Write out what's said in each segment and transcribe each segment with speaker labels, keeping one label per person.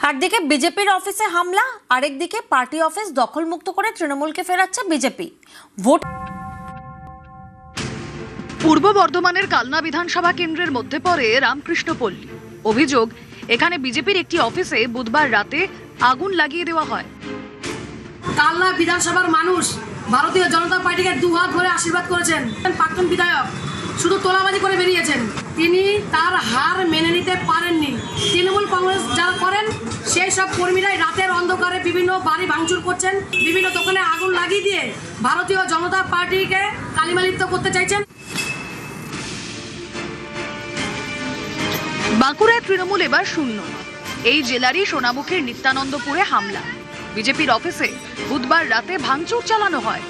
Speaker 1: একদিকে বিজেপির অফিসে হামলা, আরেকদিকে পার্টি অফিস দখলমুক্ত করে তৃণমূলকে ফেরাচ্ছে বিজেপি। ভোট
Speaker 2: পূর্ব বর্ধমানের কালনা বিধানসভা কেন্দ্রের মধ্যে পড়ে রামকৃষ্ণপল্লী। অভিযোগ, এখানে বিজেপির একটি অফিসে বুধবার রাতে আগুন লাগিয়ে দেওয়া হয়।
Speaker 3: কালনা বিধানসভার মানুষ ভারতীয় জনতা পার্টিকে দুহাত ভরে আশীর্বাদ করেছেন। প্রাক্তন বিধায়ক শুধু তোলাবাজি করে বেরিয়েছেন, তিনি তার হার মেনে নিতে পারেননি। তৃণমূল কংগ্রেস যারা করেন সেই সব কর্মীরাই রাতের অন্ধকারে বিভিন্ন বাড়ি ভাঙচুর করছেন, বিভিন্ন দোকানে আগুন লাগিয়ে দিয়ে ভারতীয় জনতা পার্টিকে কালিমালিপ্ত করতে চাইছেন।
Speaker 2: বাঁকুড়ায় তৃণমূল এবার শূন্য। এই জেলারই সোনামুখীর নিত্যানন্দপুরে হামলা। বিজেপির অফিসে বুধবার রাতে ভাঙচুর চালানো হয়।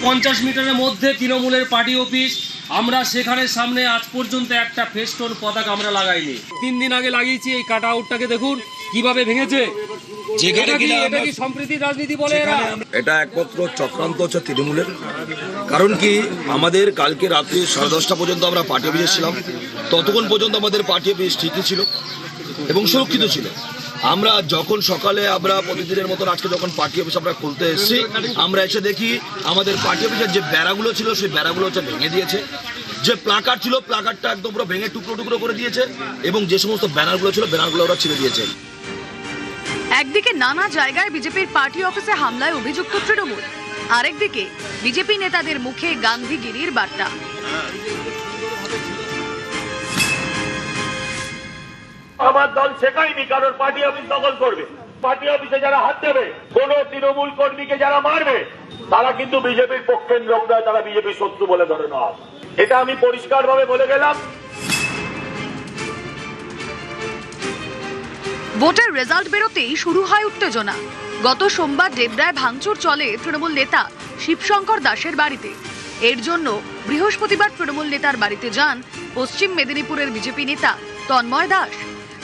Speaker 4: 50 মিটারের মধ্যে তৃণমূলের পার্টি অফিস, আমরা সেখানে সামনে আজ পর্যন্ত একটা ফেস্টুন পতাকা আমরা লাগাইনি। 3 দিন আগে লাগিয়েছি। এই কাট আউটটাকে দেখুন কিভাবে ভেঙেছে। এটা কি সম্প্রীতির রাজনীতি বলে?
Speaker 5: এটা একমাত্র চক্রান্ত হচ্ছে তৃণমূলের। কারণ কি, আমাদের কালকে রাত্রি 10:30 পর্যন্ত আমরা পার্টি অফিসে ছিলাম। ততক্ষণ পর্যন্ত আমাদের পার্টি অফিস ঠিকই ছিল এবং সুরক্ষিত ছিল। আমরা যখন সকালে আমরা প্রতিদিনের মতন আজকে যখন পার্টি অফিস আমরা খুলতে এসেছি, আমরা এসে দেখি আমাদের পার্টি অফিসের যে বেড়াগুলো ছিল সেই বেড়াগুলো হচ্ছে ভেঙে দিয়েছে। যে প্লাকার্ড ছিল প্লাকার্ডটা একদম পুরো ভেঙে টুকরো টুকরো করে দিয়েছে এবং যে সমস্ত ব্যানারগুলো ছিল ব্যানারগুলো ওরা ছিঁড়ে দিয়েছে।
Speaker 2: একদিকে নানা জায়গায় বিজেপির পার্টি অফিসে হামলায় অভিযুক্ত তৃণমূল, আরেকদিকে বিজেপি নেতাদের মুখে গান্ধীগিরির বার্তা।
Speaker 6: আমার দল শেখায়নি কারোর পার্টি অফিস দখল করবে। পার্টি অফিসে যারা হাত দেবে, কোন তৃণমূল কর্মীকে যারা মারবে, তারা কিন্তু বিজেপির পক্ষের লোক নয়, তারা বিজেপির শত্রু বলে ধরে নেওয়া। এটা আমি পরিষ্কারভাবে বলে গেলাম।
Speaker 2: ভোটের রেজাল্ট বেরোতেই শুরু হয় উত্তেজনা। গত সোমবার ডেবরায় ভাঙচুর চলে তৃণমূল নেতা শিবশঙ্কর দাসের বাড়িতে। এর জন্য বৃহস্পতিবার তৃণমূল নেতার বাড়িতে যান পশ্চিম মেদিনীপুরের বিজেপি নেতা তন্ময় দাস।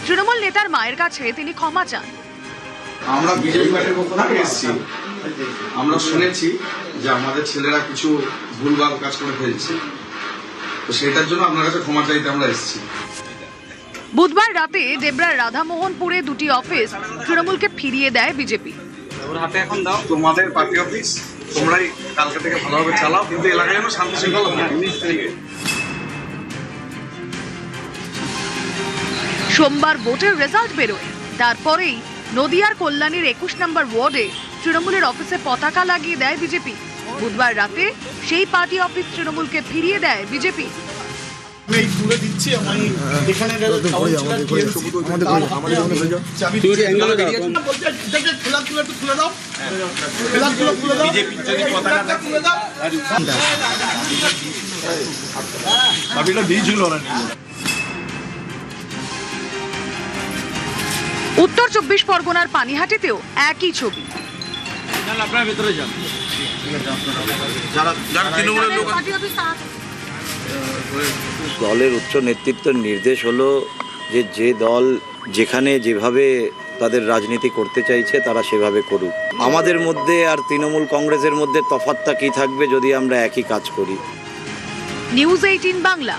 Speaker 2: তৃণমূল নেতার মায়ের কাছে তিনি ক্ষমা চান।
Speaker 7: আমরা বিজেপি পার্টির পক্ষ থেকে এসেছি, আমরা শুনেছি যে আমাদের ছেলেরা কিছু ভুলভাল কাজ করে ফেলছে, তো সেটার জন্য আপনার কাছে ক্ষমা চাইতে আমরা এসেছি।
Speaker 2: বুধবার রাতে ডেবরার রাধামোহনপুরে দুটি অফিস তৃণমূলকে ফিরিয়ে দেয় বিজেপি।
Speaker 7: তোমাদের পার্টি অফিস তোমরাই কালকে থেকে ভালোভাবে চালাও, কিন্তু এলাকায় যেন শান্তি শৃঙ্খলা থাকে।
Speaker 2: সোমবার ভোটের রেজাল্ট বেরোয়, তারপরেই নদিয়ার কল্যাণীর 21 নম্বর ওয়ার্ডে তৃণমূলের অফিসে পতাকা লাগিয়ে দেয় বিজেপি। বুধবার রাতে সেই পার্টি অফিস তৃণমূলকে ফিরিয়ে দেয় বিজেপি। উত্তর 24 পরগনার পানিহাটিতেও একই ছবি।
Speaker 8: দলের উচ্চ নেতৃত্বের নির্দেশ হলো যে দল যেখানে যেভাবে তাদের রাজনীতি করতে চাইছে তারা সেভাবে করুক। আমাদের মধ্যে আর তৃণমূল কংগ্রেসের মধ্যে তফাৎটা কি থাকবে যদি আমরা একই কাজ করি।
Speaker 2: নিউজ 18 বাংলা।